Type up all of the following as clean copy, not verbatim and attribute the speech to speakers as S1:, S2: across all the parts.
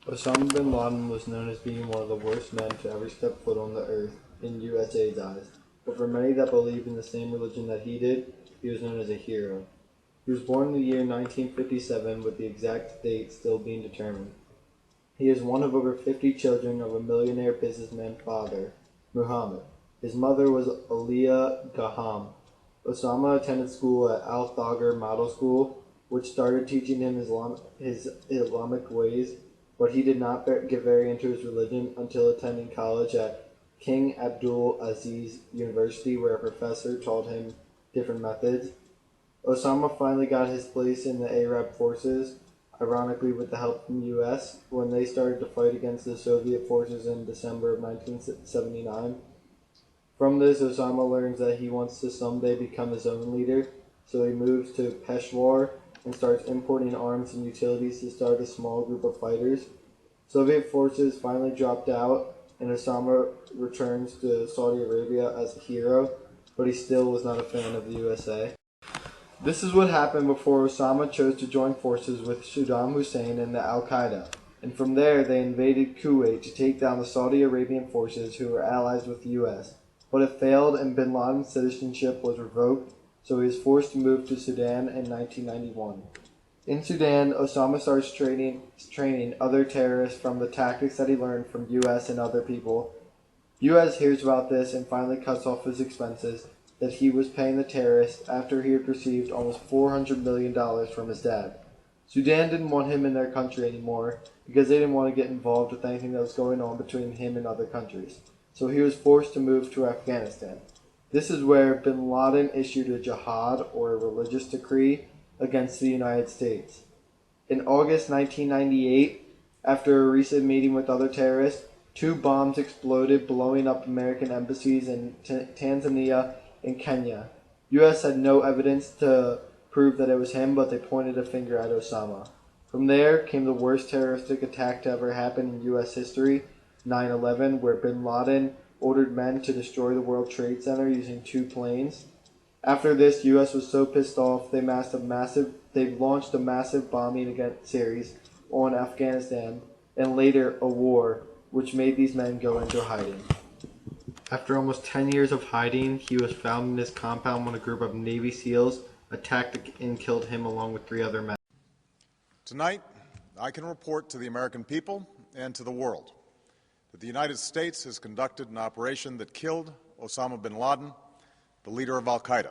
S1: Osama bin Laden was known as being one of the worst men to ever step foot on the earth in USA's eyes, but for many that believed in the same religion that he did, he was known as a hero. He was born in the year 1957 with the exact date still being determined. He is one of over 50 children of a millionaire businessman father, Muhammad. His mother was Aliyah Gaham. Osama attended school at Al-Thagr Model School, which started teaching him his Islamic ways, but he did not get very into his religion until attending college at King Abdul Aziz University, where a professor taught him different methods. Osama finally got his place in the Arab forces, ironically with the help from the U.S., when they started to fight against the Soviet forces in December of 1979. From this, Osama learns that he wants to someday become his own leader, so he moves to Peshawar and starts importing arms and utilities to start a small group of fighters. Soviet forces finally dropped out, and Osama returns to Saudi Arabia as a hero, but he still was not a fan of the USA. This is what happened before Osama chose to join forces with Saddam Hussein and the Al-Qaeda, and from there they invaded Kuwait to take down the Saudi Arabian forces who were allies with the US. But it failed and bin Laden's citizenship was revoked, so he was forced to move to Sudan in 1991. In Sudan, Osama starts training other terrorists from the tactics that he learned from US and other people. US hears about this and finally cuts off his expenses that he was paying the terrorists after he had received almost $400 million from his dad. Sudan didn't want him in their country anymore because they didn't want to get involved with anything that was going on between him and other countries. So he was forced to move to Afghanistan. This is where bin Laden issued a jihad, or a religious decree, against the United States. In August 1998, after a recent meeting with other terrorists, 2 bombs exploded, blowing up American embassies in Tanzania and Kenya. U.S. had no evidence to prove that it was him, but they pointed a finger at Osama. From there came the worst terroristic attack to ever happen in U.S. history, 9/11, where bin Laden ordered men to destroy the World Trade Center using 2 planes. After this, U.S. was so pissed off they launched a massive bombing series on Afghanistan, and later a war, which made these men go into hiding. After almost 10 years of hiding, he was found in his compound when a group of Navy SEALs attacked and killed him along with 3 other men.
S2: Tonight, I can report to the American people and to the world that the United States has conducted an operation that killed Osama bin Laden, the leader of Al-Qaeda,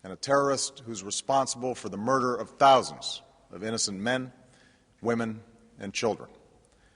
S2: and a terrorist who's responsible for the murder of thousands of innocent men, women, and children.